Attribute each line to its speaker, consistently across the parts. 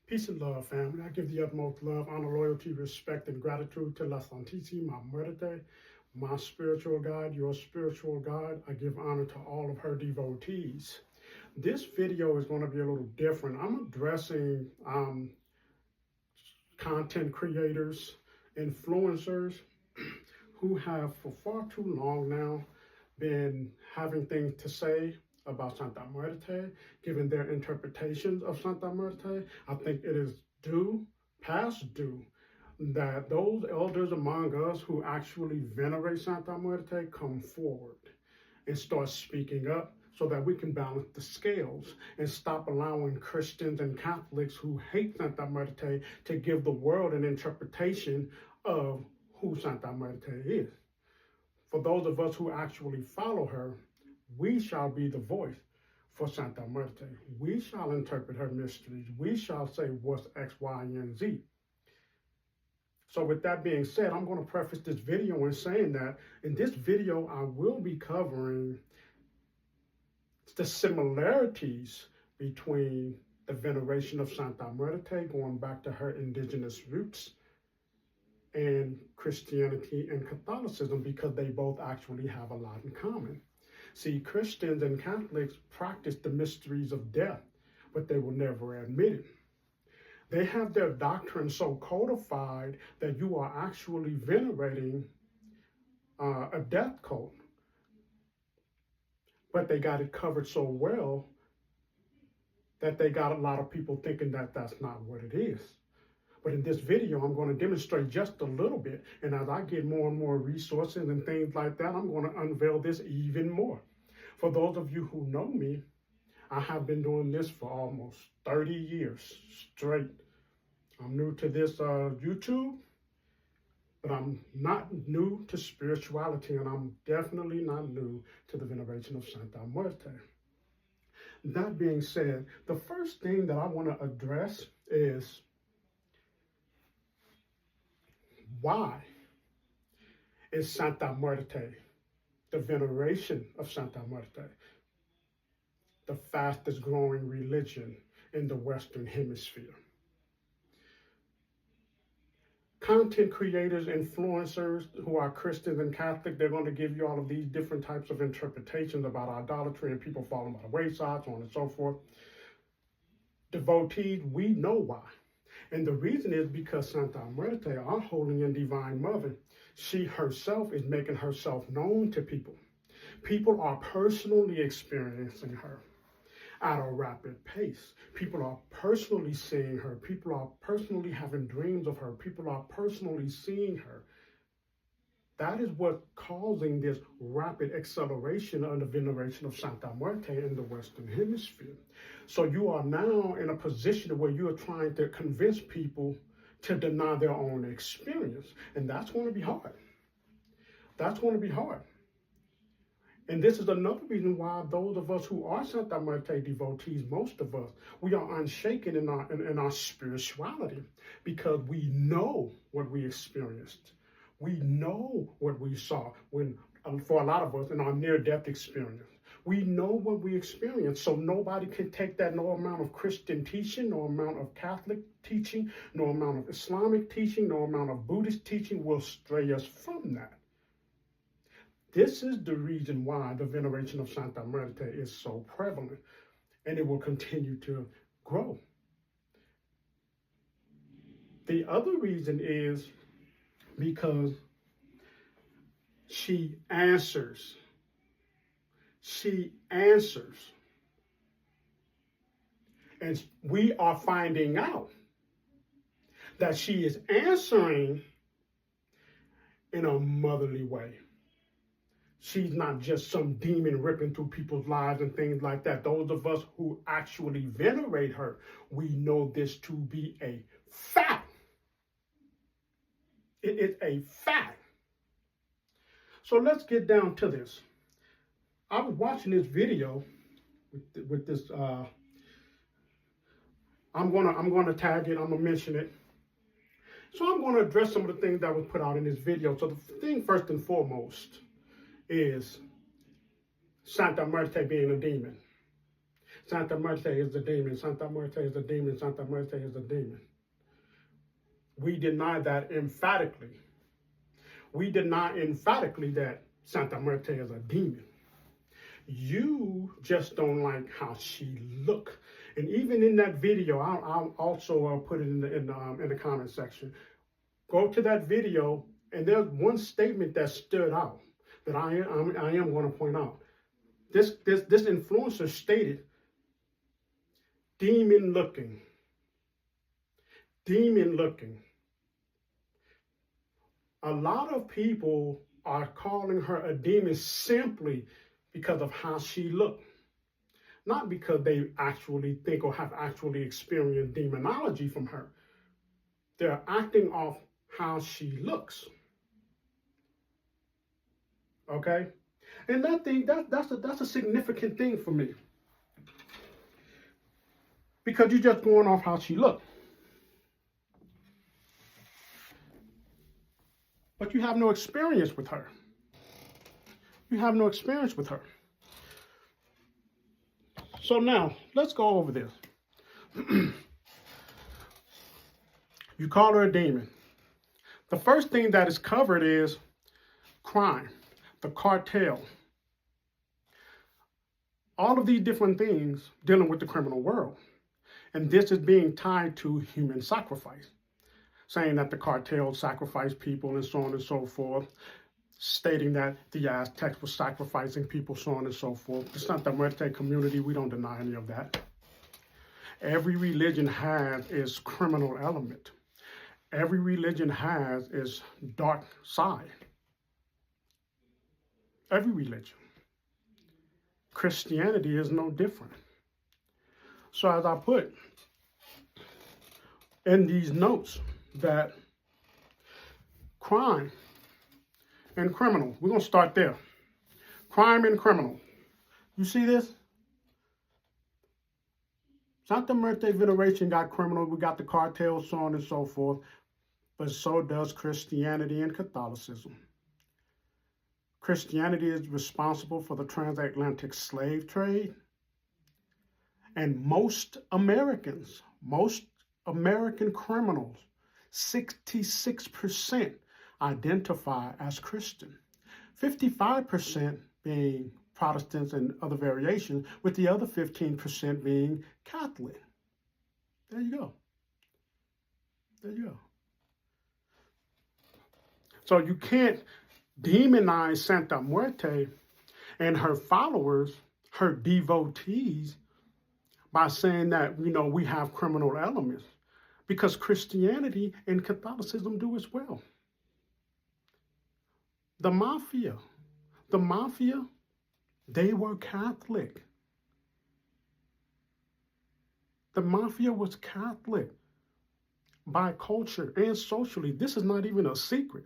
Speaker 1: Peace and love, family. I give the utmost love, honor, loyalty, respect, and gratitude to La Santa Muerte, my spiritual guide, your spiritual guide. I give honor to all of her devotees. This video is going to be a little different. I'm addressing content creators, influencers who have for far too long now been having things to say about Santa Muerte, given their interpretations of Santa Muerte. I think it is past due, that those elders among us who actually venerate Santa Muerte come forward and start speaking up so that we can balance the scales and stop allowing Christians and Catholics who hate Santa Muerte to give the world an interpretation of who Santa Muerte is. For those of us who actually follow her, we shall be the voice for Santa Muerte. We shall interpret her mysteries. We shall say what's X, Y, and Z. So with that being said, I'm going to preface this video in saying that in this video, I will be covering the similarities between the veneration of Santa Muerte, going back to her indigenous roots, and Christianity and Catholicism, because they both actually have a lot in common. See, Christians and Catholics practice the mysteries of death, but they will never admit it. They have their doctrine so codified that you are actually venerating a death cult. But they got it covered so well that they got a lot of people thinking that that's not what it is. But in this video, I'm going to demonstrate just a little bit. And as I get more and more resources and things like that, I'm going to unveil this even more. For those of you who know me, I have been doing this for almost 30 years straight. I'm new to this YouTube, but I'm not new to spirituality, and I'm definitely not new to the veneration of Santa Muerte. That being said, the first thing that I want to address is why is Santa Muerte, the veneration of Santa Muerte, the fastest growing religion in the Western Hemisphere? Content creators, influencers who are Christians and Catholic, they're going to give you all of these different types of interpretations about idolatry and people falling by the wayside, so on and so forth. Devotees, we know why. And the reason is because Santa Muerte, our holy and divine mother, she herself is making herself known to people. People are personally experiencing her at a rapid pace. People are personally seeing her. People are personally having dreams of her. People are personally seeing her. That is what's causing this rapid acceleration of the veneration of Santa Muerte in the Western Hemisphere. So you are now in a position where you are trying to convince people to deny their own experience. And that's going to be hard. That's going to be hard. And this is another reason why those of us who are Santa Muerte devotees, most of us, we are unshaken in our spirituality, because we know what we experienced. We know what we saw when, for a lot of us, in our near-death experience. We know what we experienced, so nobody can take that. No amount of Christian teaching, no amount of Catholic teaching, no amount of Islamic teaching, no amount of Buddhist teaching will stray us from that. This is the reason why the veneration of Santa Muerte is so prevalent, and it will continue to grow. The other reason is because she answers. She answers. And we are finding out that she is answering in a motherly way. She's not just some demon ripping through people's lives and things like that. Those of us who actually venerate her, we know this to be a fact. It is a fact. So let's get down to this. I was watching this video with this. I'm gonna tag it. I'm gonna mention it. So I'm gonna address some of the things that was put out in this video. So the thing first and foremost is Santa Muerte being a demon. Santa Muerte is the demon. Santa Muerte is the demon. Santa Muerte is the demon. We deny that emphatically. We deny emphatically that Santa Muerte is a demon. You just don't like how she look. And even in that video, I'll also put it in the comment section. Go to that video, and there's one statement that stood out that I am going to point out. This influencer stated, demon looking. Demon looking. A lot of people are calling her a demon simply because of how she looked. Not because they actually think or have actually experienced demonology from her. They're acting off how she looks. Okay? And that's a significant thing for me. Because you're just going off how she looked. But you have no experience with her. You have no experience with her. So now, let's go over this. You call her a demon. The first thing that is covered is crime, the cartel. All of these different things dealing with the criminal world. And this is being tied to human sacrifice, saying that the cartel sacrificed people and so on and so forth, stating that the Aztecs were sacrificing people, so on and so forth. The Santa Muerte community, we don't deny any of that. Every religion has its criminal element. Every religion has its dark side. Every religion. Christianity is no different. So as I put in these notes that crime and criminal, we're going to start there. Crime and criminal. You see this? Santa Muerte veneration got criminal. We got the cartel, so on and so forth. But so does Christianity and Catholicism. Christianity is responsible for the transatlantic slave trade. And most American criminals, 66% identify as Christian. 55% being Protestants and other variations, with the other 15% being Catholic. There you go. There you go. So you can't demonize Santa Muerte and her followers, her devotees, by saying that, we have criminal elements, because Christianity and Catholicism do as well. The mafia, they were Catholic. The mafia was Catholic by culture and socially. This is not even a secret.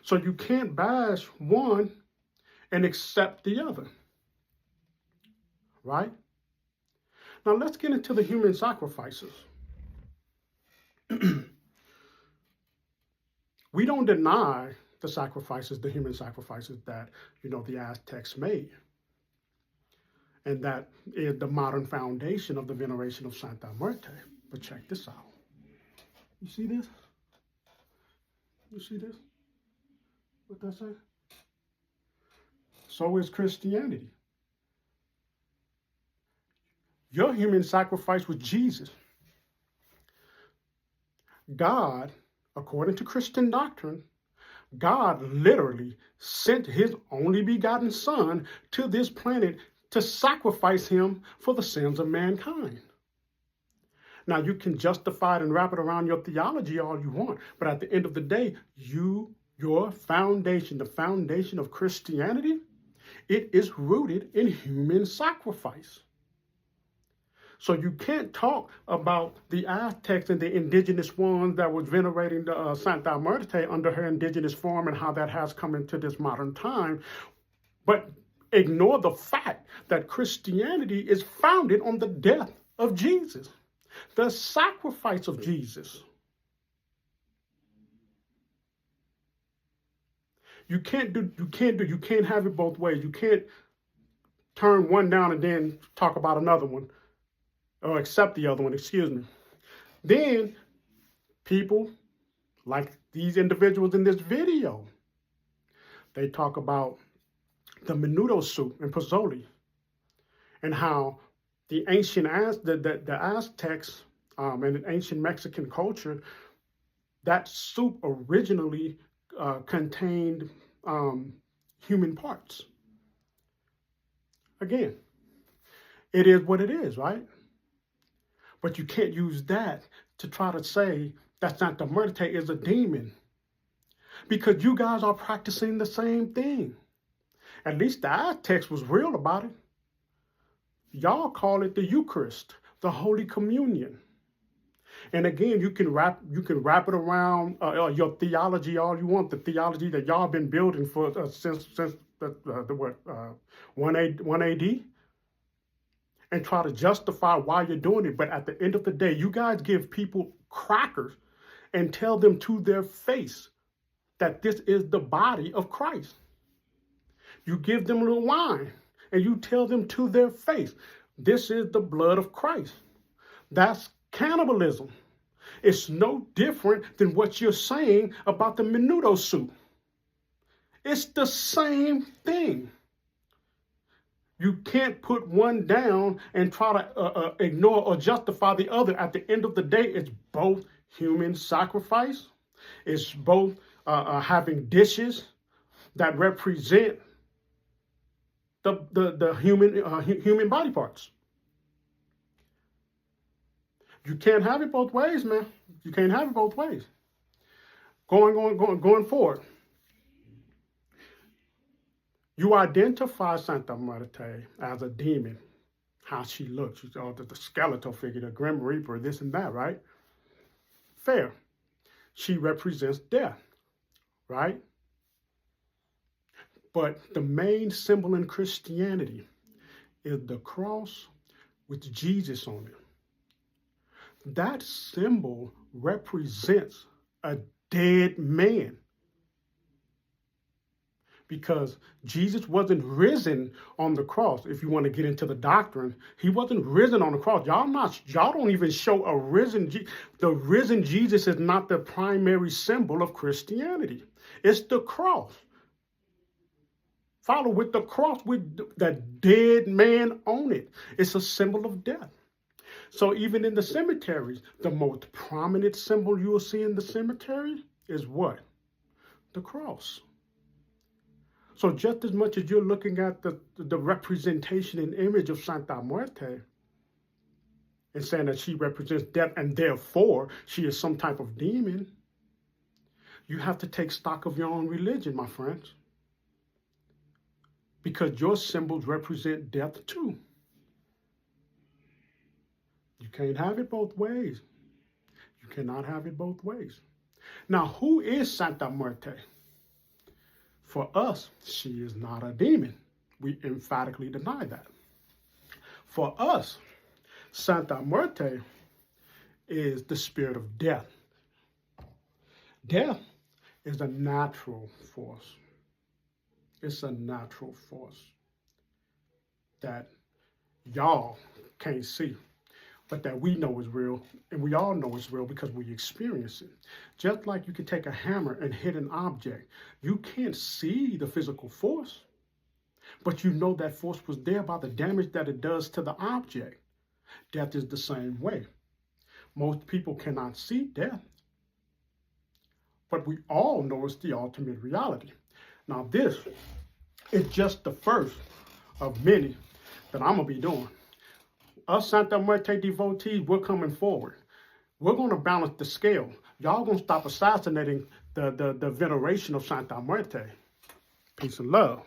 Speaker 1: So you can't bash one and accept the other. Right? Now let's get into the human sacrifices. We don't deny the sacrifices, the human sacrifices that, the Aztecs made. And that is the modern foundation of the veneration of Santa Muerte. But check this out. You see this? You see this? What that say? So is Christianity. Your human sacrifice was Jesus. God, according to Christian doctrine, God literally sent his only begotten son to this planet to sacrifice him for the sins of mankind. Now, you can justify it and wrap it around your theology all you want, but at the end of the day, your foundation, the foundation of Christianity, it is rooted in human sacrifice. So you can't talk about the Aztecs and the indigenous ones that was venerating the Santa Muerte under her indigenous form and how that has come into this modern time, but ignore the fact that Christianity is founded on the death of Jesus, the sacrifice of Jesus. You can't have it both ways. You can't turn one down and then talk about another one, or accept the other one, excuse me. Then people like these individuals in this video, they talk about the menudo soup and pozole, and how the ancient the Aztecs and the ancient Mexican culture, that soup originally contained human parts. Again, it is what it is, right? But you can't use that to try to say that Santa Muerte is a demon, because you guys are practicing the same thing. At least the Aztecs was real about it. Y'all call it the Eucharist, the Holy Communion. And again, you can wrap it around your theology all you want, the theology that y'all been building for since the 1 AD, and try to justify why you're doing it. But at the end of the day, you guys give people crackers and tell them to their face that this is the body of Christ. You give them a little wine and you tell them to their face, this is the blood of Christ. That's cannibalism. It's no different than what you're saying about the menudo soup. It's the same thing. You can't put one down and try to ignore or justify the other. At the end of the day, it's both human sacrifice. It's both having dishes that represent the human body parts. You can't have it both ways, man. You can't have it both ways. Going forward. You identify Santa Muerte as a demon, how she looks, the skeletal figure, the Grim Reaper, this and that, right? Fair. She represents death, right? But the main symbol in Christianity is the cross with Jesus on it. That symbol represents a dead man, because Jesus wasn't risen on the cross. If you want to get into the doctrine, he wasn't risen on the cross. Y'all don't even show a risen the risen Jesus is not the primary symbol of Christianity. It's the cross. Follow with the cross with the dead man on it. It's a symbol of death. So even in the cemeteries, the most prominent symbol you will see in the cemetery is what? The cross. So just as much as you're looking at the representation and image of Santa Muerte and saying that she represents death and therefore she is some type of demon, you have to take stock of your own religion, my friends. Because your symbols represent death too. You can't have it both ways. You cannot have it both ways. Now, who is Santa Muerte? For us, she is not a demon. We emphatically deny that. For us, Santa Muerte is the spirit of death. Death is a natural force. It's a natural force that y'all can't see, but that we know is real, and we all know it's real because we experience it. Just like you can take a hammer and hit an object, you can't see the physical force, but you know that force was there by the damage that it does to the object. Death is the same way. Most people cannot see death, but we all know it's the ultimate reality. Now this is just the first of many that I'm going to be doing. Us Santa Muerte devotees, we're coming forward. We're going to balance the scale. Y'all going to stop assassinating the veneration of Santa Muerte. Peace and love.